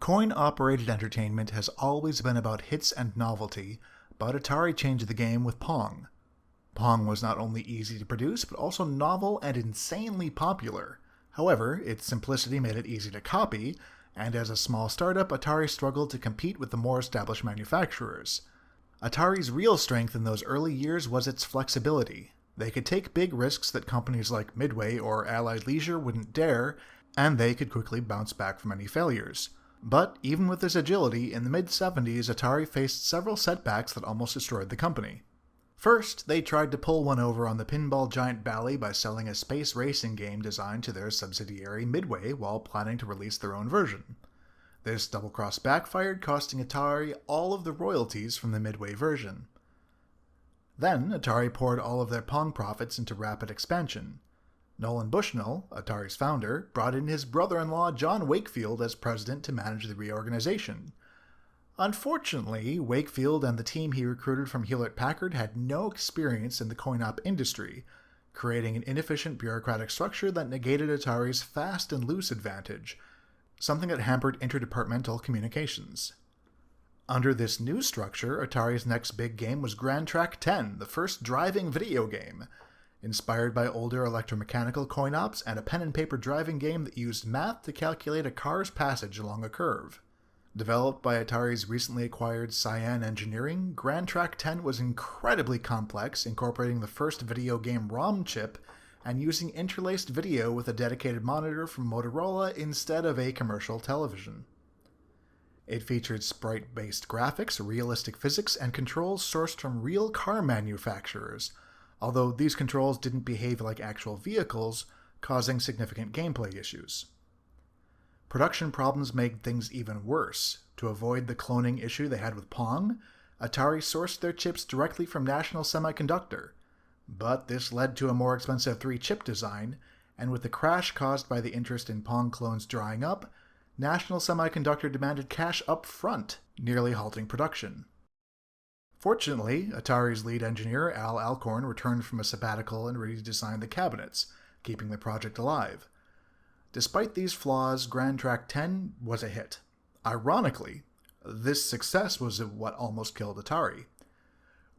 Coin-operated entertainment has always been about hits and novelty, but Atari changed the game with Pong. Pong was not only easy to produce, but also novel and insanely popular. However, its simplicity made it easy to copy, and as a small startup, Atari struggled to compete with the more established manufacturers. Atari's real strength in those early years was its flexibility. They could take big risks that companies like Midway or Allied Leisure wouldn't dare, and they could quickly bounce back from any failures. But even with this agility, in the mid-70s, Atari faced several setbacks that almost destroyed the company. First, they tried to pull one over on the pinball giant Bally by selling a space racing game designed to their subsidiary Midway while planning to release their own version. This double-cross backfired, costing Atari all of the royalties from the Midway version. Then, Atari poured all of their Pong profits into rapid expansion. Nolan Bushnell, Atari's founder, brought in his brother-in-law John Wakefield as president to manage the reorganization. Unfortunately, Wakefield and the team he recruited from Hewlett-Packard had no experience in the coin-op industry, creating an inefficient bureaucratic structure that negated Atari's fast and loose advantage, something that hampered interdepartmental communications. Under this new structure, Atari's next big game was Grand Track 10, the first driving video game. Inspired by older electromechanical coin-ops and a pen-and-paper driving game that used math to calculate a car's passage along a curve. Developed by Atari's recently acquired Cyan Engineering, Grand Track 10 was incredibly complex, incorporating the first video game ROM chip and using interlaced video with a dedicated monitor from Motorola instead of a commercial television. It featured sprite-based graphics, realistic physics, and controls sourced from real car manufacturers, although these controls didn't behave like actual vehicles, causing significant gameplay issues. Production problems made things even worse. To avoid the cloning issue they had with Pong, Atari sourced their chips directly from National Semiconductor. But this led to a more expensive 3-chip design, and with the crash caused by the interest in Pong clones drying up, National Semiconductor demanded cash up front, nearly halting production. Fortunately, Atari's lead engineer, Al Alcorn, returned from a sabbatical and redesigned the cabinets, keeping the project alive. Despite these flaws, Grand Track 10 was a hit. Ironically, this success was what almost killed Atari.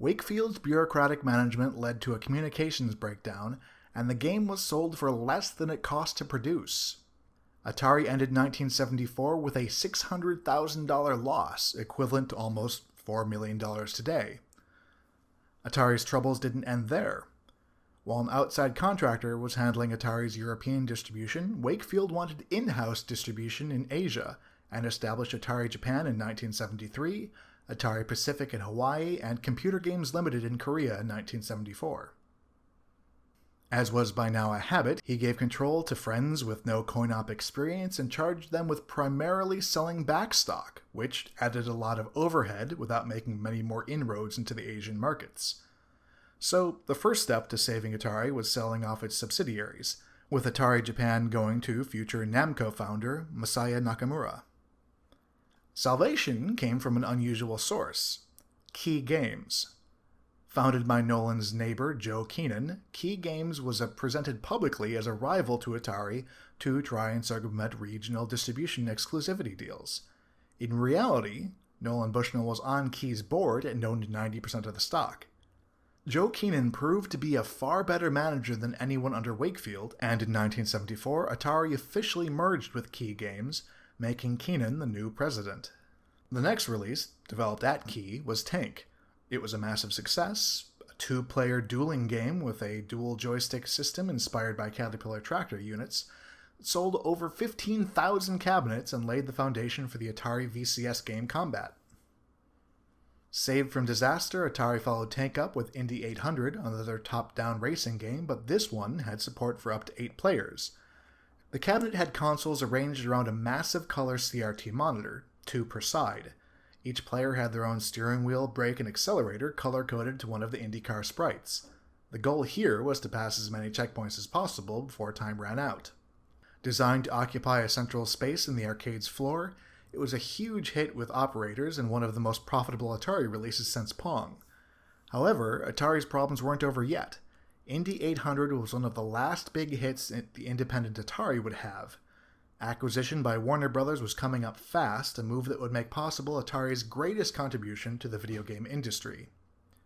Wakefield's bureaucratic management led to a communications breakdown, and the game was sold for less than it cost to produce. Atari ended 1974 with a $600,000 loss, equivalent to almost $4 million today. Atari's troubles didn't end there. While an outside contractor was handling Atari's European distribution, Wakefield wanted in-house distribution in Asia and established Atari Japan in 1973, Atari Pacific in Hawaii, and Computer Games Limited in Korea in 1974. As was by now a habit, he gave control to friends with no coin-op experience and charged them with primarily selling backstock, which added a lot of overhead without making many more inroads into the Asian markets. So, the first step to saving Atari was selling off its subsidiaries, with Atari Japan going to future Namco founder Masaya Nakamura. Salvation came from an unusual source: Key Games. Founded by Nolan's neighbor Joe Keenan, Key Games was presented publicly as a rival to Atari to try and circumvent regional distribution exclusivity deals. In reality, Nolan Bushnell was on Key's board and owned 90% of the stock. Joe Keenan proved to be a far better manager than anyone under Wakefield, and in 1974, Atari officially merged with Key Games, making Keenan the new president. The next release, developed at Key, was Tank. It was a massive success, a 2-player dueling game with a dual joystick system inspired by Caterpillar tractor units. It sold over 15,000 cabinets and laid the foundation for the Atari VCS game Combat. Saved from disaster, Atari followed Tank up with Indy 800, another top-down racing game, but this one had support for up to 8 players. The cabinet had consoles arranged around a massive color CRT monitor, 2 per side. Each player had their own steering wheel, brake, and accelerator color-coded to one of the IndyCar sprites. The goal here was to pass as many checkpoints as possible before time ran out. Designed to occupy a central space in the arcade's floor, it was a huge hit with operators and one of the most profitable Atari releases since Pong. However, Atari's problems weren't over yet. Indy 800 was one of the last big hits the independent Atari would have. Acquisition by Warner Bros. Was coming up fast, a move that would make possible Atari's greatest contribution to the video game industry.